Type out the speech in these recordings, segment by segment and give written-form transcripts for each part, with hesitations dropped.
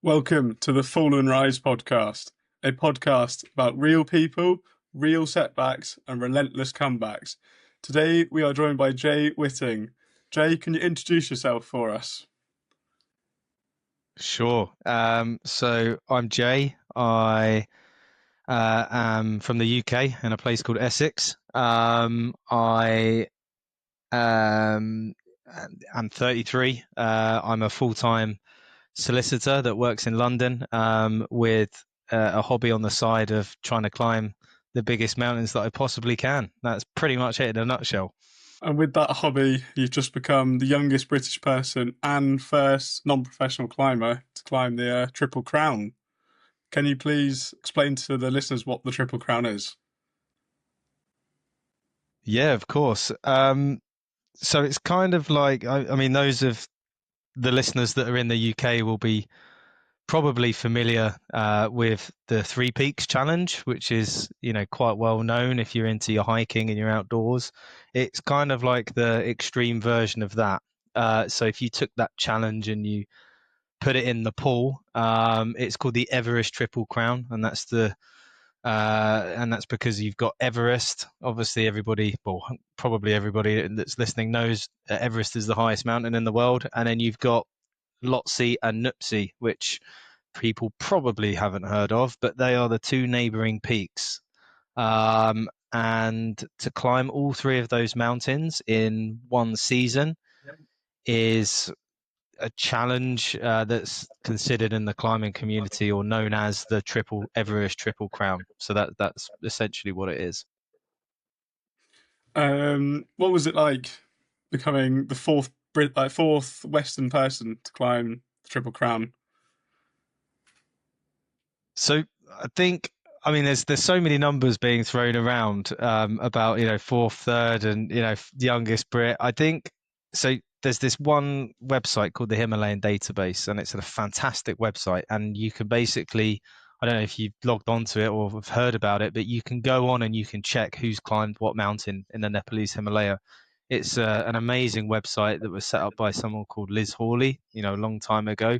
Welcome to the Fall and Rise podcast, a podcast about real people, real setbacks, and relentless comebacks. Today, we are joined by Jay Whitting. Jay, can you introduce yourself for us? Sure. So I'm Jay. I am from the UK in a place called Essex. I am 33. I'm a full-time solicitor that works in London with a hobby on the side of trying to climb the biggest mountains that I possibly can. That's pretty much it in a nutshell. And with that hobby, you've just become the youngest British person and first non-professional climber to climb the Triple Crown. Can you please explain to the listeners what the Triple Crown is? Yeah, of course. So it's kind of like, I mean, those of the listeners that are in the UK will be probably familiar with the Three Peaks Challenge, which is, quite well known if you're into your hiking and your outdoors. It's kind of like the extreme version of that. So if you took that challenge and you put it in the pool, it's called the Everest Triple Crown, and that's because you've got Everest. Obviously, probably everybody that's listening knows Everest is the highest mountain in the world, and then you've got Lhotse and Nuptse, which people probably haven't heard of, but they are the two neighboring peaks. And to climb all three of those mountains in one season is a challenge that's considered in the climbing community or known as the Everest Triple Crown. So that's essentially what it is. What was it like becoming the fourth Western person to climb the Triple Crown? So I mean, there's so many numbers being thrown around about fourth, third, and youngest Brit. I think so. There's this one website called the Himalayan Database, and it's a fantastic website. And you can basically, I don't know if you've logged onto it or have heard about it, but you can go on and you can check who's climbed what mountain in the Nepalese Himalaya. It's an amazing website that was set up by someone called Liz Hawley, a long time ago,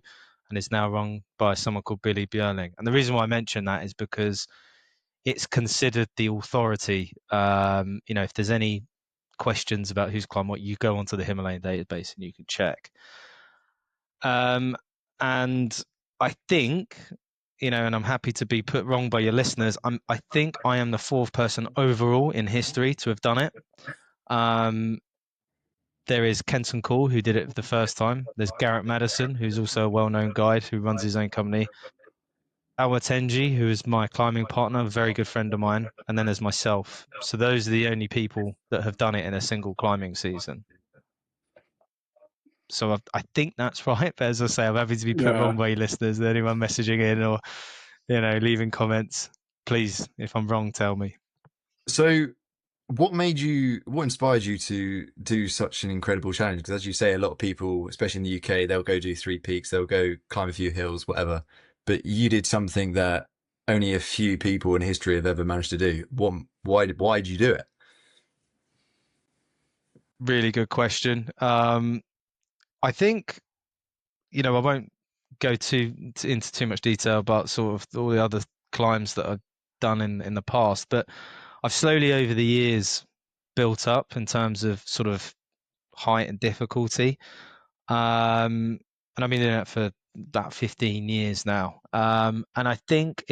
and is now run by someone called Billy Björling. And the reason why I mention that is because it's considered the authority. If there's any questions about who's climbed what, you go onto the Himalayan database and you can check. And I think, and I'm happy to be put wrong by your listeners, I think I am the fourth person overall in history to have done it. There is Kenton Call, who did it for the first time. There's Garrett Madison, who's also a well-known guide who runs his own company. Awatenji, who is my climbing partner, a very good friend of mine, and then there's myself. So those are the only people that have done it in a single climbing season. So I think that's right, but as I say, I'm happy to be put wrong by your listeners. Anyone messaging in or leaving comments, please, if I'm wrong, tell me. So what inspired you to do such an incredible challenge? Because as you say, a lot of people, especially in the UK, they'll go do Three Peaks, they'll go climb a few hills, whatever. But you did something that only a few people in history have ever managed to do. Why did you do it? Really good question. I think, I won't go into too much detail about sort of all the other climbs that I've done in the past, but I've slowly over the years built up in terms of sort of height and difficulty. And I've been doing it for about 15 years now. And I think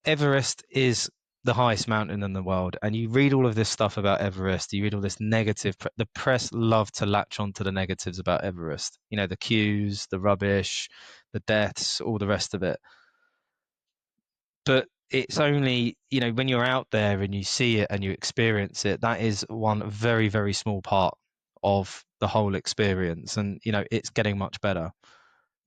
Everest is the highest mountain in the world. And you read all of this stuff about Everest, you read all this negative, the press love to latch onto the negatives about Everest, the queues, the rubbish, the deaths, all the rest of it. But it's only, when you're out there and you see it and you experience it, that is one very, very small part of the whole experience. And, it's getting much better.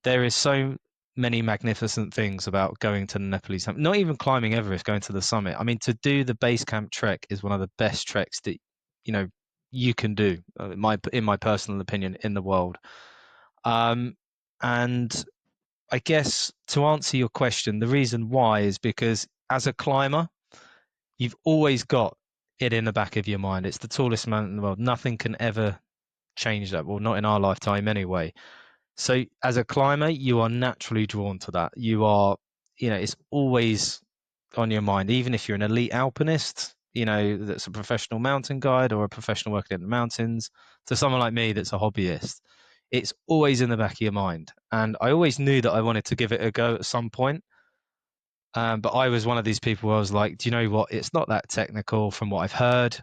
There is so many magnificent things about going to the Nepalese summit, not even climbing Everest, going to the summit. I mean, to do the base camp trek is one of the best treks that, you can do, in my personal opinion, in the world. And I guess to answer your question, the reason why is because as a climber, you've always got it in the back of your mind. It's the tallest mountain in the world. Nothing can ever change that. Well, not in our lifetime anyway. So as a climber, you are naturally drawn to that. You are, it's always on your mind, even if you're an elite alpinist, that's a professional mountain guide or a professional working in the mountains, to someone like me that's a hobbyist. It's always in the back of your mind. And I always knew that I wanted to give it a go at some point. But I was one of these people where I was like, do you know what? It's not that technical from what I've heard.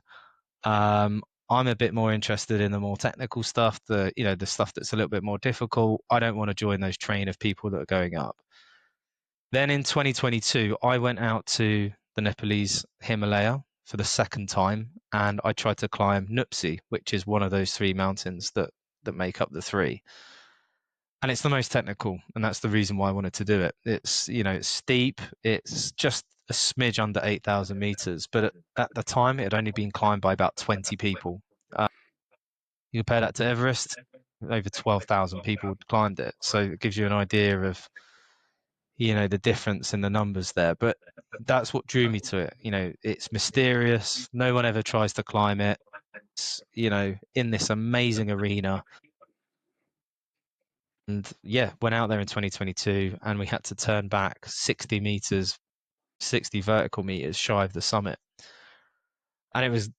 I'm a bit more interested in the more technical stuff, the stuff that's a little bit more difficult. I don't want to join those train of people that are going up. Then in 2022, I went out to the Nepalese Himalaya for the second time, and I tried to climb Nuptse, which is one of those three mountains that make up the three. And it's the most technical, and that's the reason why I wanted to do it. It's it's steep. It's just a smidge under 8,000 meters, but at the time it had only been climbed by about 20 people. You compare that to Everest, over 12,000 people climbed it. So it gives you an idea of, the difference in the numbers there. But that's what drew me to it. It's mysterious. No one ever tries to climb it. It's, in this amazing arena. And yeah, went out there in 2022 and we had to turn back 60 meters, 60 vertical meters shy of the summit. And it was,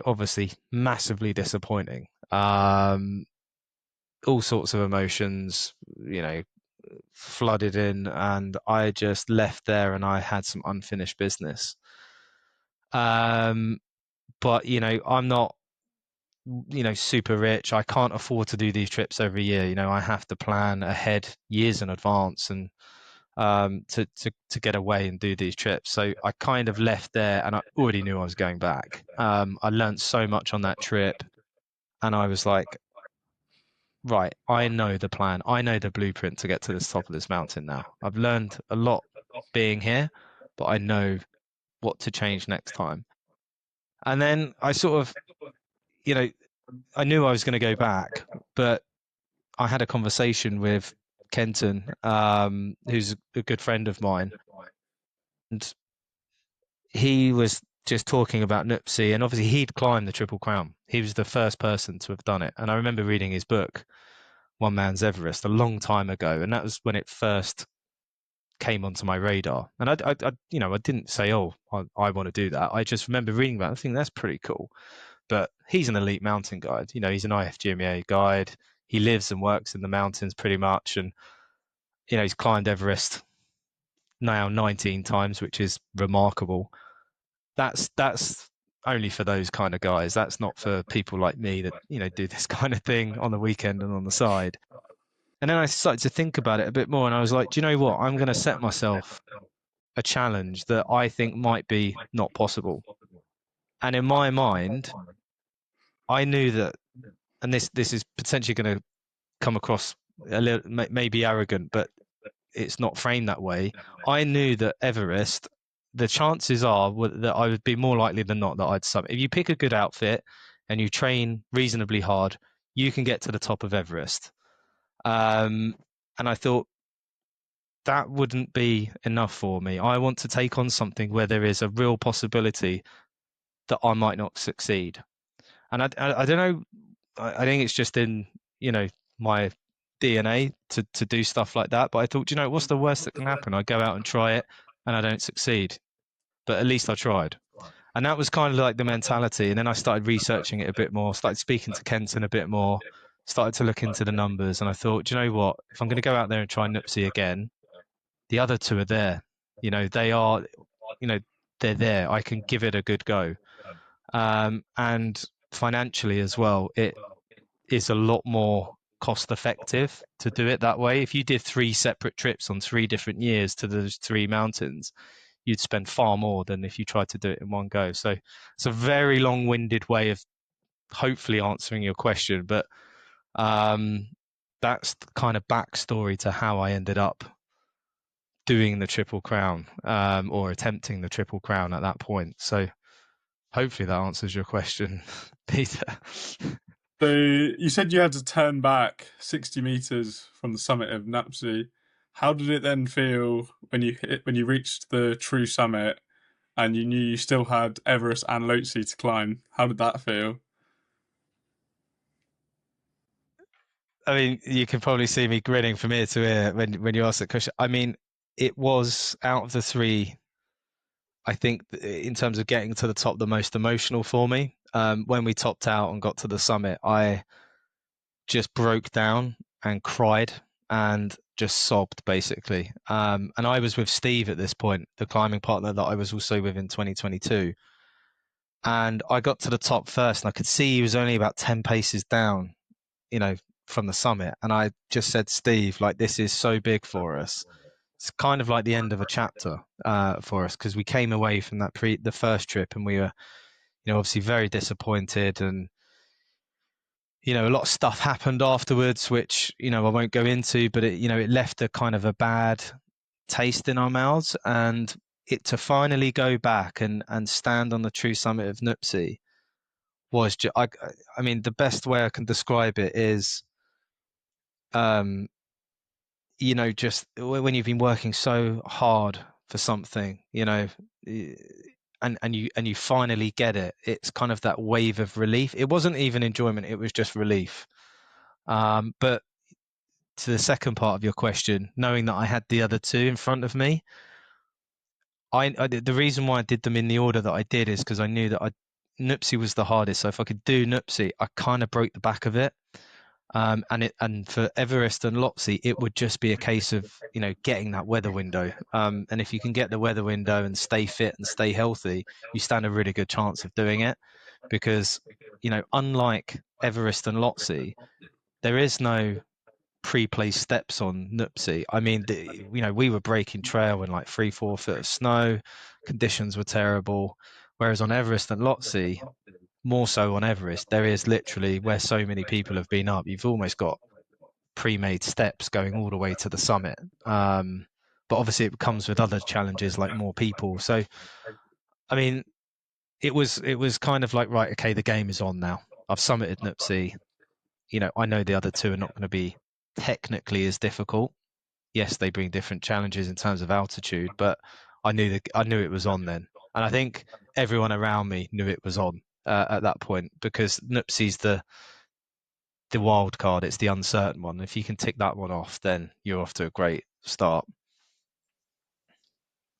obviously massively disappointing. All sorts of emotions, flooded in, and I just left there and I had some unfinished business. But I'm not, super rich. I can't afford to do these trips every year. I have to plan ahead years in advance and to get away and do these trips. So I kind of left there and I already knew I was going back. I learned so much on that trip and I was like, right, I know the plan. I know the blueprint to get to the top of this mountain now. I've learned a lot being here, but I know what to change next time. And then I sort of, I knew I was going to go back, but I had a conversation with Kenton, who's a good friend of mine, and he was just talking about Nuptse, and obviously he'd climbed the Triple Crown. He was the first person to have done it, and I remember reading his book, One Man's Everest, a long time ago, and that was when it first came onto my radar. And I didn't say, oh, I want to do that. I just remember reading about it. I think that's pretty cool. But he's an elite mountain guide. He's an IFGMA guide. He lives and works in the mountains pretty much, and he's climbed Everest now 19 times, which is remarkable. That's only for those kind of guys. That's not for people like me that do this kind of thing on the weekend and on the side. And then I started to think about it a bit more, and I was like, do you know what? I'm going to set myself a challenge that I think might be not possible. And in my mind, I knew that, and this is potentially going to come across a little maybe arrogant, but it's not framed that way. I knew that Everest, the chances are that I would be more likely than not that I'd summit. If you pick a good outfit and you train reasonably hard, you can get to the top of Everest. And I thought that wouldn't be enough for me. I want to take on something where there is a real possibility that I might not succeed. And I don't know. I think it's just in my DNA to do stuff like that. But I thought, what's the worst that can happen? I go out and try it, and I don't succeed, but at least I tried. And that was kind of like the mentality. And then I started researching it a bit more, started speaking to Kenton a bit more, started to look into the numbers, and I thought, do you know what? If I'm going to go out there and try Nuptse again, the other two are there. They are, they're there. I can give it a good go. And financially as well, it is a lot more cost effective to do it that way. If you did 3 separate trips on 3 different years to those 3 mountains, you'd spend far more than if you tried to do it in one go. So it's a very long-winded way of hopefully answering your question, but that's the kind of backstory to how I ended up doing the Triple Crown, or attempting the Triple Crown at that point. So hopefully that answers your question, Peter. So you said you had to turn back 60 meters from the summit of Nuptse. How did it then feel when you reached the true summit and you knew you still had Everest and Lhotse to climb? How did that feel? I mean, you can probably see me grinning from ear to ear when you ask that question. I mean, it was out of the three, I think in terms of getting to the top, the most emotional for me. When we topped out and got to the summit, I just broke down and cried and just sobbed basically. And I was with Steve at this point, the climbing partner that I was also with in 2022. And I got to the top first, and I could see he was only about 10 paces down, from the summit. And I just said, Steve, like, this is so big for us. It's kind of like the end of a chapter for us, because we came away from the first trip, and we were, obviously very disappointed, and a lot of stuff happened afterwards, which I won't go into, but it left a kind of a bad taste in our mouths, and to finally go back and stand on the true summit of Nuptse was just, I mean, the best way I can describe it is, just when you've been working so hard for something, and you finally get it, it's kind of that wave of relief. It wasn't even enjoyment, it was just relief. But to the second part of your question, knowing that I had the other two in front of me, the reason why I did them in the order that I did is because I knew that Nuptse was the hardest. So if I could do Nuptse, I kind of broke the back of it. And for Everest and Lhotse, it would just be a case of getting that weather window. And if you can get the weather window and stay fit and stay healthy, you stand a really good chance of doing it. Because unlike Everest and Lhotse, there is no pre-placed steps on Nuptse. I mean, we were breaking trail in like 3-4 foot of snow. Conditions were terrible. Whereas on Everest and Lhotse, more so on Everest, there is literally, where so many people have been up, you've almost got pre-made steps going all the way to the summit. But obviously it comes with other challenges like more people. So, I mean, it was kind of like, right, okay, the game is on now. I've summited Nuptse. I know the other two are not going to be technically as difficult. Yes, they bring different challenges in terms of altitude, but I knew it was on then, and I think everyone around me knew it was on at that point, because Nuptse's the wild card. It's the uncertain one. If you can tick that one off, then you're off to a great start.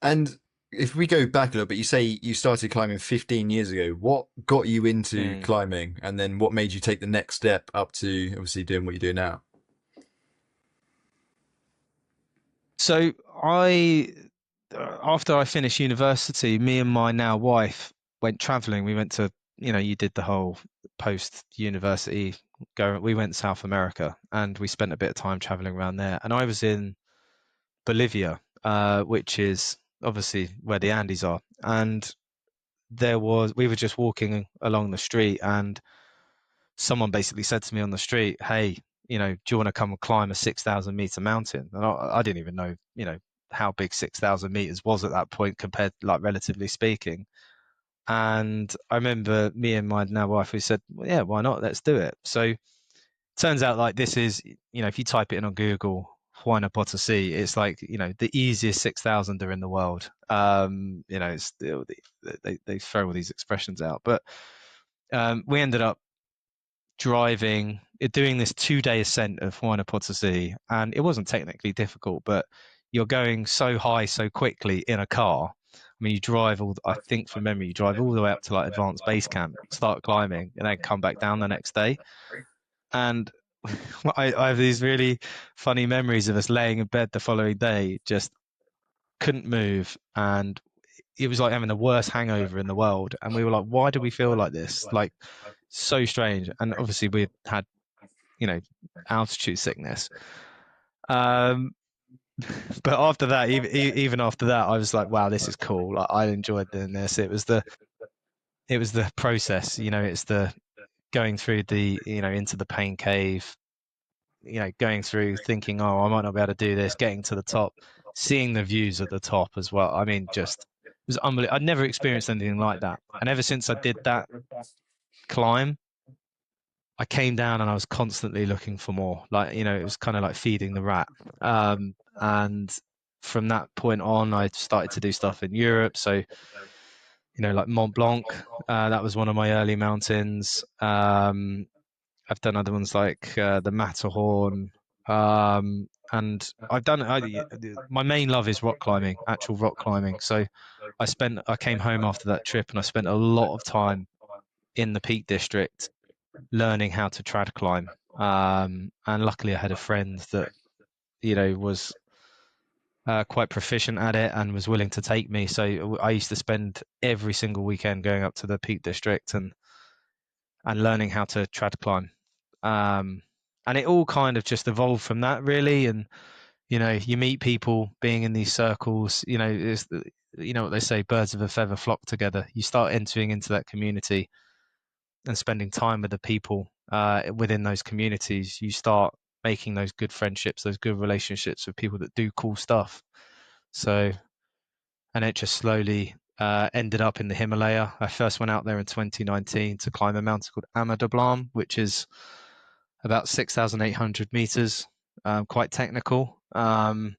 And if we go back a little bit, you say you started climbing 15 years ago. What got you into climbing, and then what made you take the next step up to obviously doing what you do now? So after I finished university, me and my now wife went traveling. We went to, you did the whole post-university we went to South America, and we spent a bit of time traveling around there. And I was in Bolivia, which is obviously where the Andes are. And we were just walking along the street, and someone basically said to me on the street, "Hey, do you want to come and climb a 6,000-meter mountain?" And I didn't even know, how big 6,000 meters was at that point, compared, like, relatively speaking. And I remember me and my now wife, we said, well, yeah, why not? Let's do it. So turns out, like, this is, if you type it in on Google, Huayna Potosí, it's like, the easiest 6,000er in the world. It's they throw all these expressions out, but we ended up doing this 2-day ascent of Huayna Potosí, and it wasn't technically difficult, but you're going so high so quickly in a car. I mean, I think from memory, you drive all the way up to like advanced base camp, start climbing, and then come back down the next day. And I have these really funny memories of us laying in bed the following day, just couldn't move, and it was like having the worst hangover in the world. And we were like, why do we feel like this? Like, so strange. And obviously we had, altitude sickness. But after that, even after that, I was like, wow, this is cool. Like, I enjoyed doing this. It was the process, it's the going through into the pain cave, going through thinking, oh, I might not be able to do this, getting to the top, seeing the views at the top as well. I mean, just, it was unbelievable. I'd never experienced anything like that. And ever since I did that climb, I came down and I was constantly looking for more. Like, it was kind of like feeding the rat. And from that point on, I started to do stuff in Europe. So, like Mont Blanc, that was one of my early mountains. I've done other ones like the Matterhorn, and my main love is rock climbing, actual rock climbing. So I came home after that trip and I spent a lot of time in the Peak District learning how to trad climb. And luckily I had a friend that, was quite proficient at it and was willing to take me. So I used to spend every single weekend going up to the Peak District and learning how to trad climb. And it all kind of just evolved from that, really. And you meet people being in these circles. What they say: birds of a feather flock together. You start entering into that community and spending time with the people within those communities. You start making those good friendships, those good relationships with people that do cool stuff. So, and it just slowly ended up in the Himalaya. I first went out there in 2019 to climb a mountain called Amadablam, which is about 6,800 meters, quite technical. And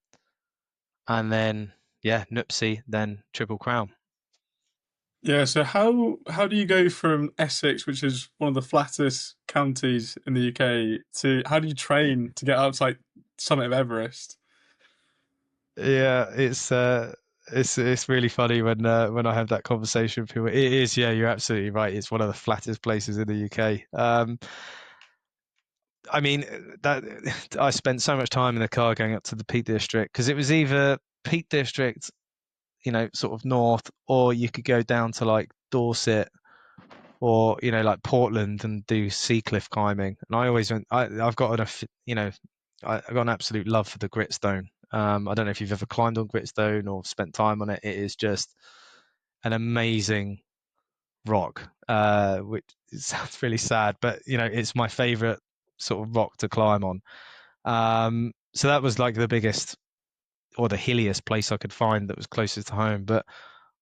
then, Nuptse, then Triple Crown. Yeah, so how do you go from Essex, which is one of the flattest counties in the UK, to how do you train to get up to like summit of Everest? Yeah, it's really funny when I have that conversation with people. It is, yeah, you're absolutely right. It's one of the flattest places in the UK. I mean, that I spent so much time in the car going up to the Peak District because it was either Peak District, sort of north, or you could go down to like Dorset or like Portland and do sea cliff climbing. And I always went. I've got I got an absolute love for the Gritstone. I don't know if you've ever climbed on Gritstone or spent time on it. It is just an amazing rock, which sounds really sad, but it's my favorite sort of rock to climb on. So that was like the biggest or the hilliest place I could find that was closest to home. But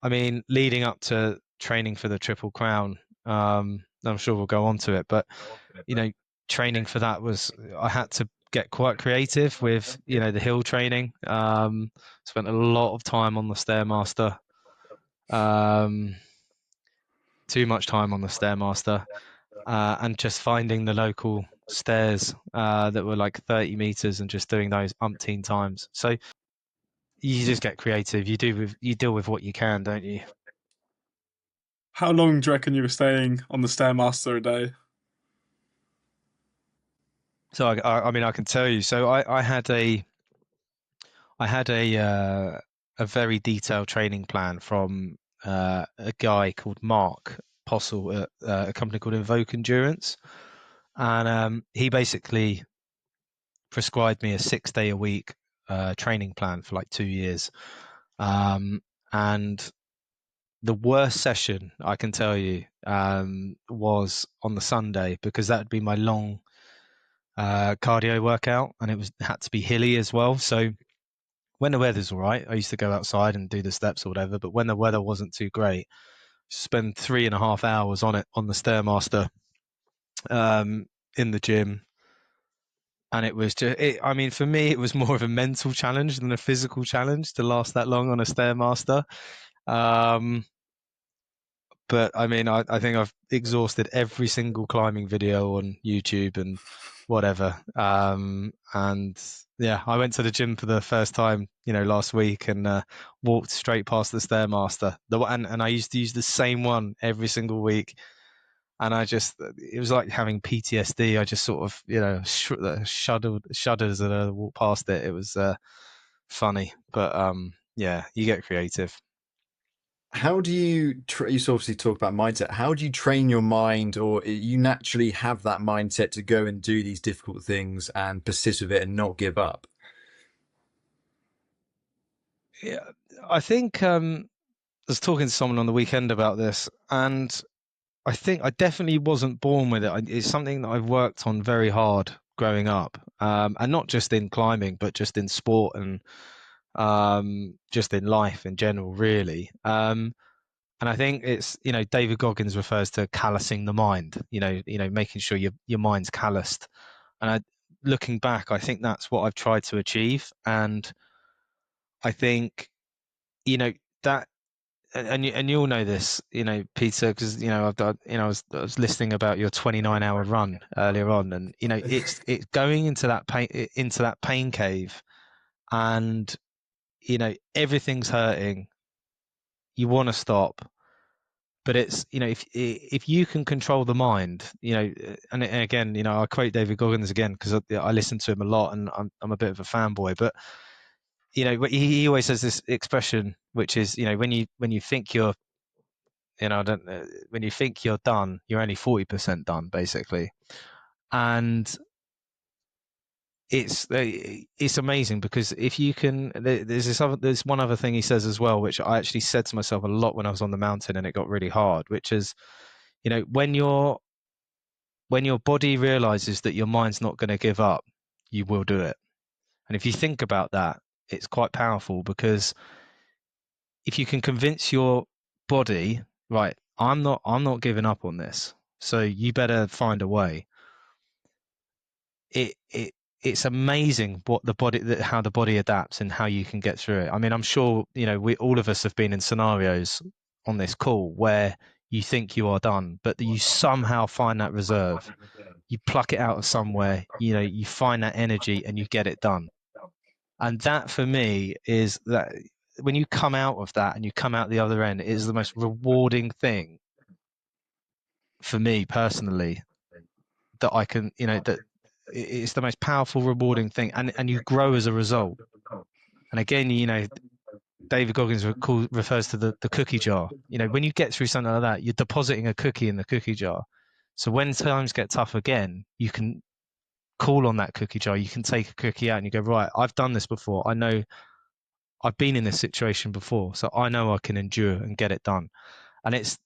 I mean, leading up to training for the Triple Crown, I'm sure we'll go on to it, but training for that I had to get quite creative with the hill training. Spent a lot of time on the Stairmaster, too much time on the Stairmaster, and just finding the local stairs that were like 30 meters and just doing those umpteen times. So you just get creative. You deal with what you can, don't you? How long do you reckon you were staying on the Stairmaster a day? So I mean, I can tell you. So I had a very detailed training plan from a guy called Mark Postle at a company called Invoke Endurance, and he basically prescribed me a 6-day a week training plan for like 2 years. And the worst session I can tell you was on the Sunday, because that would be my long cardio workout, and had to be hilly as well. So when the weather's all right, I used to go outside and do the steps or whatever. But when the weather wasn't too great, spend 3.5 hours on the Stairmaster in the gym. And it was I mean, for me, it was more of a mental challenge than a physical challenge to last that long on a Stairmaster. But I mean, I think I've exhausted every single climbing video on YouTube and whatever. And yeah, I went to the gym for the first time, last week, and walked straight past the Stairmaster. And I used to use the same one every single week. And it was like having PTSD. I just sort of, shuddered as I walked past it. It was funny, but yeah, you get creative. How do you you obviously talk about mindset. How do you train your mind, or you naturally have that mindset to go and do these difficult things and persist with it and not give up? Yeah, I think I was talking to someone on the weekend about this, and I think I definitely wasn't born with it. It's something that I've worked on very hard growing up, and not just in climbing, but just in sport and just in life in general, really. And I think it's David Goggins refers to callousing the mind. Making sure your mind's calloused. And looking back, I think that's what I've tried to achieve. And I think that and you all know this, Peter, because I was listening about your 29-hour run earlier on, and it's going into that pain cave, and everything's hurting. You want to stop, but it's if you can control the mind, and again, I quote David Goggins again because I listen to him a lot, and I'm a bit of a fanboy, but he always says this expression, which is when you think you're I don't know, when you think you're done, you're only 40% done, basically. And it's amazing because if you can, there's one other thing he says as well, which I actually said to myself a lot when I was on the mountain and it got really hard, which is, when your body realizes that your mind's not going to give up, you will do it. And if you think about that, it's quite powerful, because if you can convince your body, right, I'm not giving up on this, so you better find a way. It's amazing what how the body adapts and how you can get through it. I mean, I'm sure we all of us have been in scenarios on this call where you think you are done, but you somehow find that reserve, you pluck it out of somewhere, you find that energy and you get it done. And that for me is that when you come out of that and you come out the other end, it is the most rewarding thing for me personally that I can, that it's the most powerful, rewarding thing, and you grow as a result. And again, David Goggins refers to the cookie jar. When you get through something like that, you're depositing a cookie in the cookie jar. So when times get tough again, you can call on that cookie jar. You can take a cookie out and you go, right, I've done this before. I know I've been in this situation before, so I know I can endure and get it done. And it's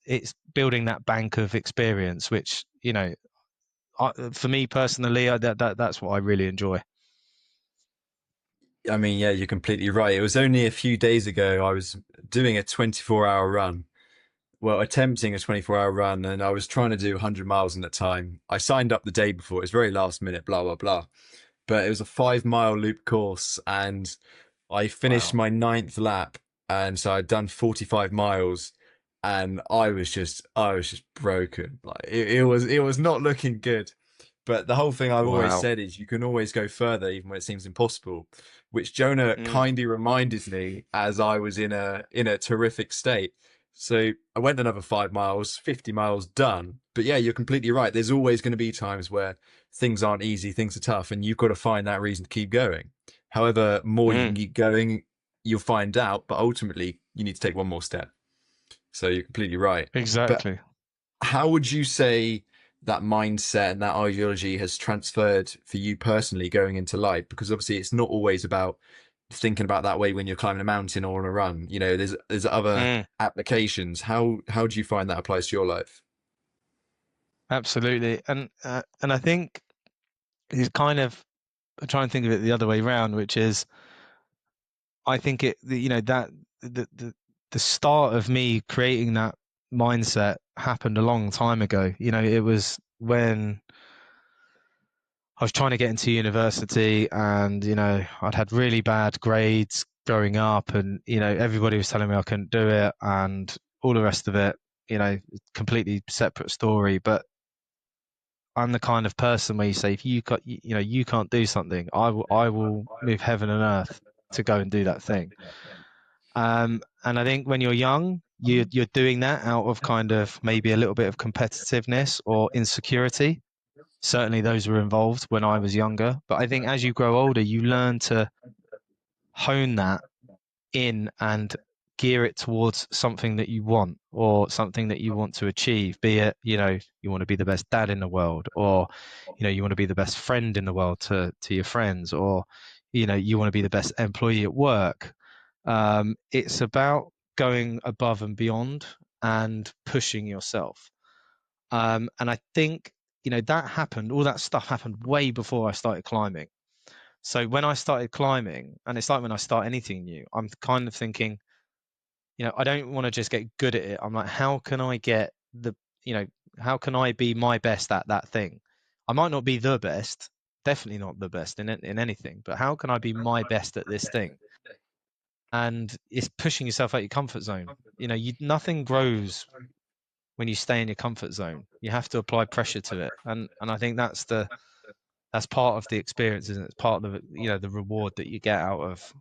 building that bank of experience, which for me personally, that's what I really enjoy. I mean, yeah, you're completely right. It was only a few days ago I was doing a 24-hour run. Well, attempting a 24-hour run, and I was trying to do 100 miles in that time. I signed up the day before. It was very last minute, blah, blah, blah. But it was a 5-mile loop course, and I finished my 9th lap. And so I'd done 45 miles, and I was just broken. Like it was not looking good. But the whole thing I've always said is you can always go further, even when it seems impossible, which Jonah kindly reminded me as I was in a terrific state. So I went another 5 miles, 50 miles done. But yeah, you're completely right. There's always going to be times where things aren't easy, things are tough, and you've got to find that reason to keep going. However, more you can keep going, you'll find out, but ultimately you need to take one more step. So you're completely right. Exactly. But how would you say that mindset and that ideology has transferred for you personally going into life? Because obviously it's not always about thinking about that way when you're climbing a mountain or on a run. There's other applications. How do you find that applies to your life? Absolutely. And I think it's kind of, I try and think of it the other way around, which is, I think that the start of me creating that mindset happened a long time ago. It was when I was trying to get into university, and I'd had really bad grades growing up, and everybody was telling me I couldn't do it and all the rest of it. Completely separate story, but I'm the kind of person where you say, if you can't do something, I will move heaven and earth to go and do that thing. And I think when you're young, you're doing that out of kind of maybe a little bit of competitiveness or insecurity. Certainly those were involved when I was younger. But I think as you grow older, you learn to hone that in and gear it towards something that you want, or something that you want to achieve, be it you want to be the best dad in the world, or you want to be the best friend in the world to your friends, or you want to be the best employee at work. It's about going above and beyond and pushing yourself, and I think that happened, all that stuff happened way before I started climbing. So when I started climbing, and it's like when I start anything new, I'm kind of thinking, I don't want to just get good at it. I'm like, how can I get how can I be my best at that thing? I might not be the best, definitely not the best in anything, but how can I be my best at this thing? and it's pushing yourself out your comfort zone. Nothing grows when you stay in your comfort zone. You have to apply pressure to it, and I think that's part of the experience, isn't it? It's part of the reward that you get out of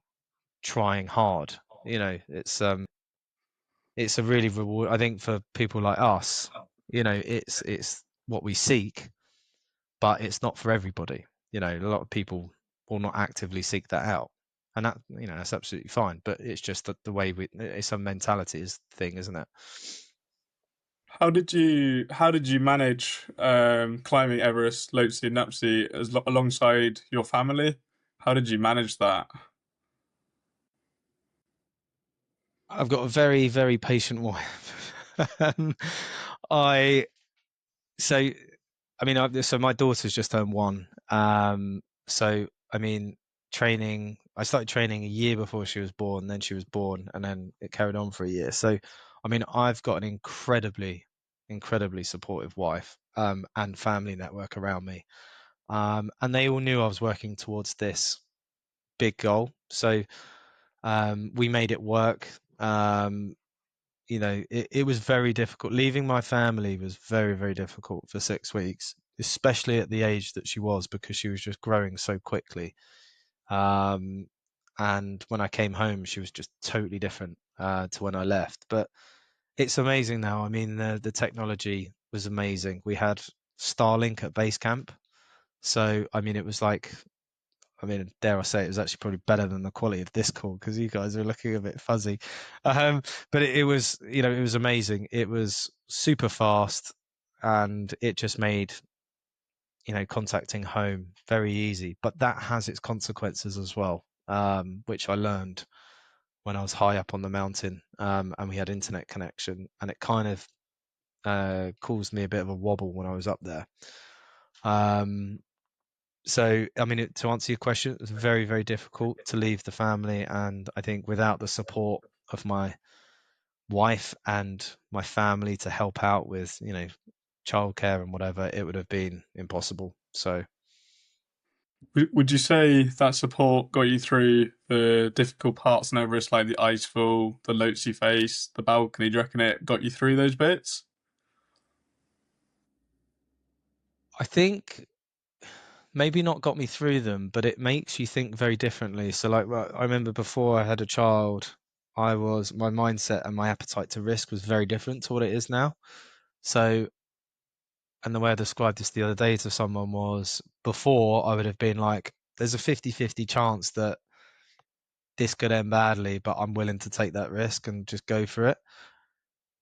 trying hard. It's a really reward, I think, for people like us. It's what we seek, but it's not for everybody. A lot of people will not actively seek that out, and that's absolutely fine. But it's just the way it's a mentality thing, isn't it? How did you manage climbing Everest, Lhotse, and Nuptse alongside your family? How did you manage that? I've got a very, very patient wife. I so I mean, so my daughter's just turned 1. So I mean, training. I started training a year before she was born. Then she was born, and then it carried on for a year. So, I mean, I've got an incredibly, incredibly supportive wife and family network around me, and they all knew I was working towards this big goal. So we made it work. It was very difficult. Leaving my family was very, very difficult for 6 weeks, especially at the age that she was, because she was just growing so quickly. And when I came home, she was just totally different to when I left. But it's amazing now. I mean, the technology was amazing. We had Starlink at base camp. So, I mean, it was like, dare I say, it was actually probably better than the quality of this call because you guys are looking a bit fuzzy. But it was, it was amazing. It was super fast, and it just made, contacting home very easy. But that has its consequences as well, which I learned when I was high up on the mountain, and we had internet connection, and it kind of caused me a bit of a wobble when I was up there. So, I mean, to answer your question, it was very, very difficult to leave the family. And I think without the support of my wife and my family to help out with, childcare and whatever, it would have been impossible. So, Would you say that support got you through the difficult parts on Everest, like the icefall, the Lhotse face, the balcony? Do you reckon it got you through those bits? I think maybe not got me through them, but it makes you think very differently. So, like, I remember before I had a child, my mindset and my appetite to risk was very different to what it is now. So, and the way I described this the other day to someone was, before I would have been like, there's a 50-50 chance that this could end badly, but I'm willing to take that risk and just go for it.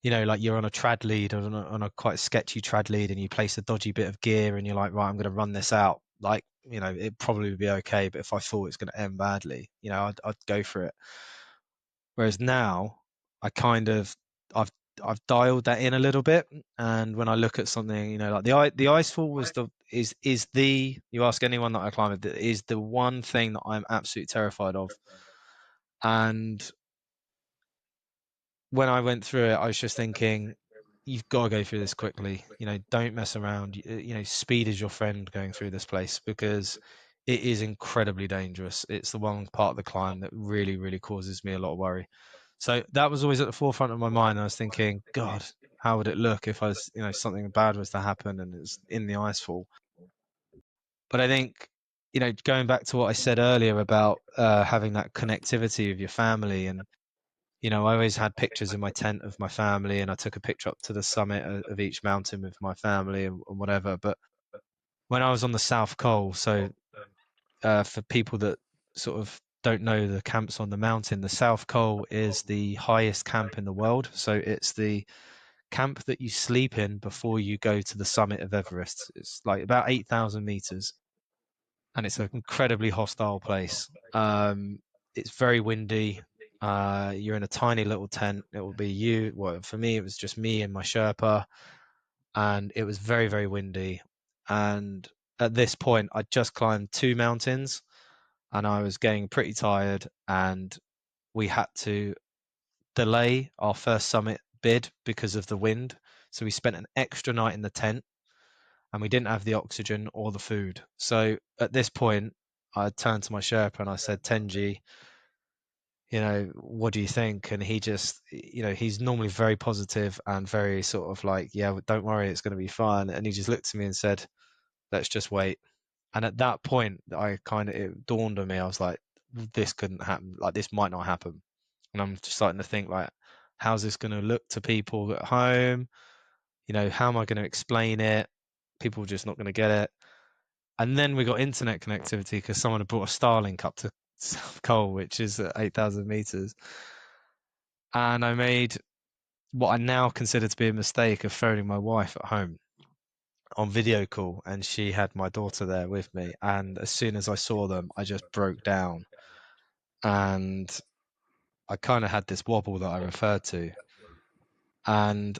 Like you're on a trad lead, on a quite sketchy trad lead, and you place a dodgy bit of gear and you're like, right, I'm going to run this out. Like, it'd probably be okay, but if I thought it's going to end badly, I'd go for it. Whereas now, I kind of, I've dialed that in a little bit, and when I look at something, like the icefall is the, you ask anyone that I climbed, it is the one thing that I'm absolutely terrified of. And when I went through it, I was just thinking, you've got to go through this quickly. Don't mess around. Speed is your friend going through this place, because it is incredibly dangerous. It's the one part of the climb that really, really causes me a lot of worry. So that was always at the forefront of my mind. I was thinking, God, how would it look if something bad was to happen and it's in the icefall? But I think, going back to what I said earlier about having that connectivity with your family, and I always had pictures in my tent of my family, and I took a picture up to the summit of each mountain with my family and whatever. But when I was on the South Col, so for people that sort of don't know the camps on the mountain, the South Col is the highest camp in the world. So it's the camp that you sleep in before you go to the summit of Everest. It's like about 8,000 meters, and it's an incredibly hostile place. It's very windy. You're in a tiny little tent. It will be you. Well, for me, it was just me and my Sherpa, and it was very, very windy. And at this point, I just climbed 2 mountains, and I was getting pretty tired, and we had to delay our first summit bid because of the wind. So we spent an extra night in the tent, and we didn't have the oxygen or the food. So at this point, I turned to my Sherpa and I said, Tenji, what do you think? And he just, he's normally very positive and very sort of like, yeah, don't worry, it's going to be fine. And he just looked at me and said, let's just wait. And at that point, it dawned on me. I was like, this couldn't happen. Like, this might not happen. And I'm just starting to think, like, how's this going to look to people at home? How am I going to explain it? People are just not going to get it. And then we got internet connectivity because someone had brought a Starlink up to South Cole, which is at 8,000 meters. And I made what I now consider to be a mistake of phoning my wife at home on video call, and she had my daughter there with me. And as soon as I saw them, I just broke down, and I kind of had this wobble that I referred to. And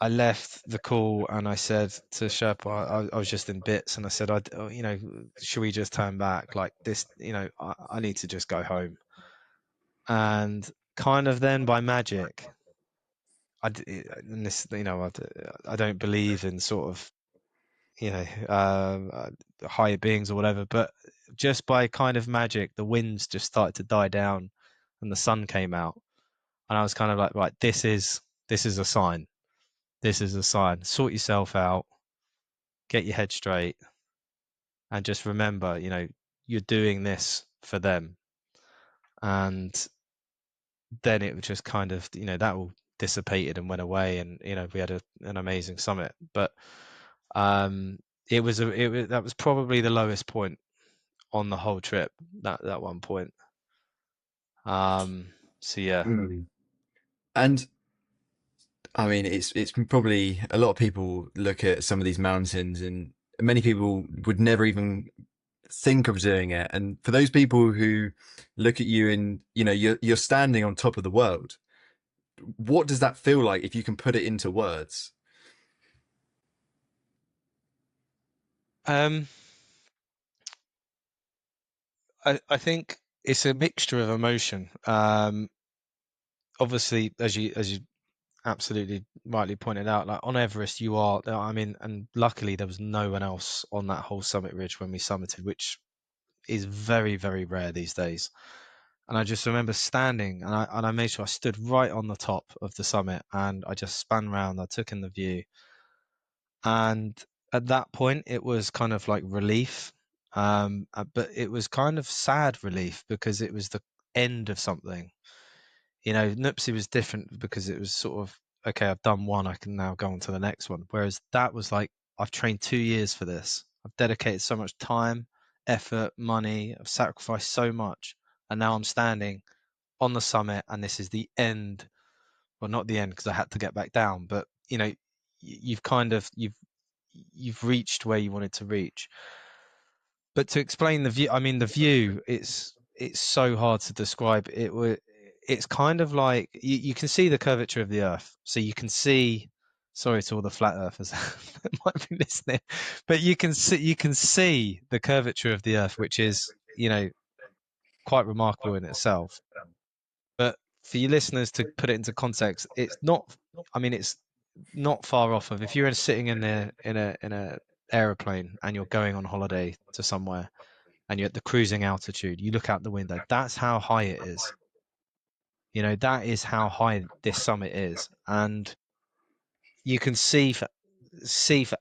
I left the call and I said to Sherpa, I was just in bits, and I said, should we just turn back? Like this, I need to just go home. And kind of then by magic, I don't believe in sort of, higher beings or whatever, but just by kind of magic, the winds just started to die down and the sun came out. And I was kind of like, right, this is a sign. This is a sign. Sort yourself out, get your head straight, and just remember, you're doing this for them. And then it was just kind of, that all dissipated and went away, and we had an amazing summit. But that was probably the lowest point on the whole trip. That one point. So yeah. And I mean, it's probably a lot of people look at some of these mountains, and many people would never even think of doing it. And for those people who look at you and you're standing on top of the world, what does that feel like if you can put it into words? I think it's a mixture of emotion. Obviously, as you absolutely rightly pointed out, like on Everest, and luckily there was no one else on that whole summit ridge when we summited, which is very, very rare these days. And I just remember standing, and I made sure I stood right on the top of the summit, and I just span round. I took in the view, and at that point, it was kind of like relief, but it was kind of sad relief because it was the end of something. Nuptse was different because it was sort of, okay, I've done one, I can now go on to the next one. Whereas that was like, I've trained 2 years for this. I've dedicated so much time, effort, money, I've sacrificed so much. And now I'm standing on the summit, and this is the end. Well, not the end because I had to get back down, but you've reached where you wanted to reach. But to explain the view, the view, it's so hard to describe. It's kind of like you can see the curvature of the Earth, so you can see. Sorry to all the flat earthers that might be listening, but you can see the curvature of the Earth, which is quite remarkable in itself. But for you listeners to put it into context, it's not. It's not far off of if you're sitting in a aeroplane and you're going on holiday to somewhere and you're at the cruising altitude, you look out the window. That's how high it is. That is how high this summit is, and you can see for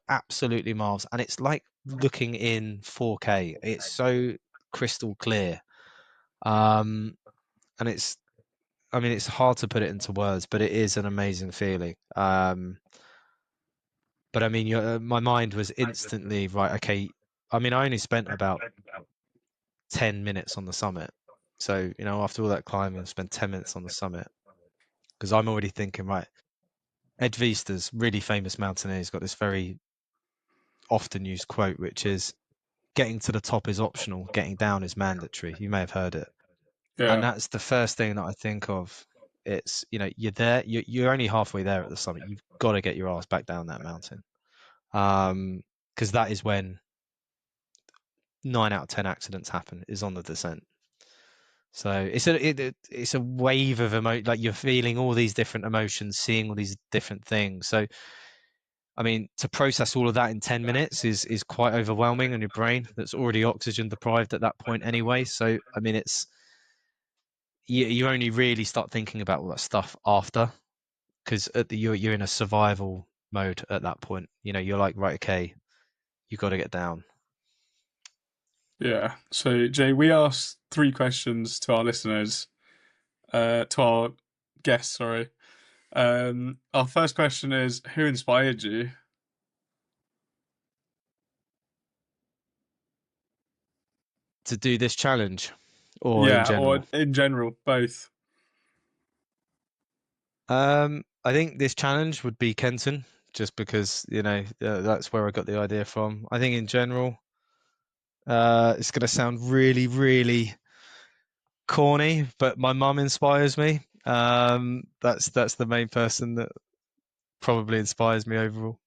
absolutely miles, and it's like looking in 4K. It's so crystal clear, and it's hard to put it into words, but it is an amazing feeling. But my mind was instantly right. Okay, I only spent about 10 minutes on the summit. So, after all that climbing, I spent 10 minutes on the summit because I'm already thinking, right, Ed Viesta's really famous mountaineer, he's got this very often used quote, which is getting to the top is optional, getting down is mandatory. You may have heard it. Yeah. And that's the first thing that I think of. It's, you're there, you're only halfway there at the summit. You've got to get your ass back down that mountain. Because that is when 9 out of 10 accidents happen, is on the descent. So it's a wave of emotion, like you're feeling all these different emotions, seeing all these different things. So, to process all of that in 10 minutes is quite overwhelming on your brain that's already oxygen deprived at that point anyway. So, you only really start thinking about all that stuff after, because you're in a survival mode at that point. You're like, right, okay, you got to get down. Yeah. So, Jay, we asked 3 questions to our listeners, to our guests, sorry. Our first question is, who inspired you? To do this challenge, or in Yeah, or general? in general, both. I think this challenge would be Kenton, just because that's where I got the idea from. I think in general, it's going to sound really, really corny, but my mum inspires me. That's the main person that probably inspires me overall.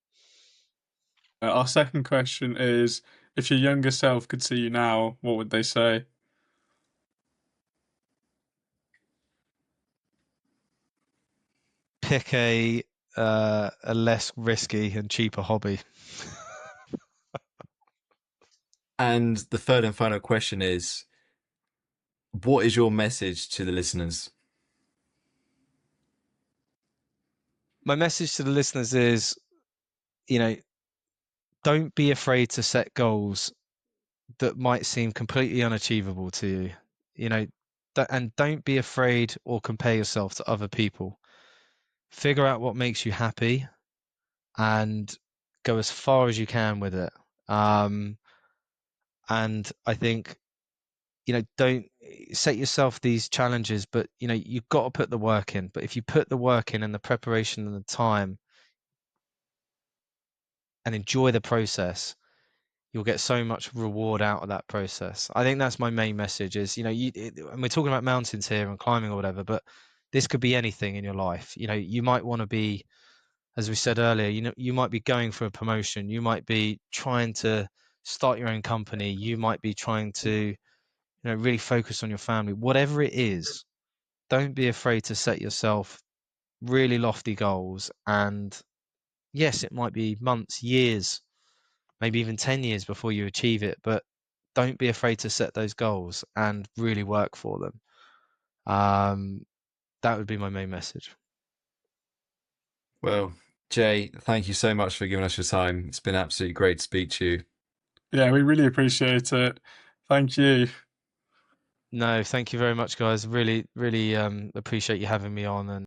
Our second question is, if your younger self could see you now, what would they say? Pick a less risky and cheaper hobby. And the third and final question is, what is your message to the listeners? My message to the listeners is, don't be afraid to set goals that might seem completely unachievable to you. And don't be afraid or compare yourself to other people. Figure out what makes you happy and go as far as you can with it. And I think, don't set yourself these challenges, but you've got to put the work in. But if you put the work in and the preparation and the time and enjoy the process, you'll get so much reward out of that process. I think that's my main message is, and we're talking about mountains here and climbing or whatever, but this could be anything in your life. You might want to be, as we said earlier, you might be going for a promotion. You might be trying to start your own company. You might be trying to, really focus on your family. Whatever it is, don't be afraid to set yourself really lofty goals. And yes, it might be months, years, maybe even 10 years before you achieve it, but don't be afraid to set those goals and really work for them. That would be my main message. Well, Jay, thank you so much for giving us your time. It's been absolutely great to speak to you. Yeah, we really appreciate it. Thank you. No, thank you very much, guys. Really, really appreciate you having me on. And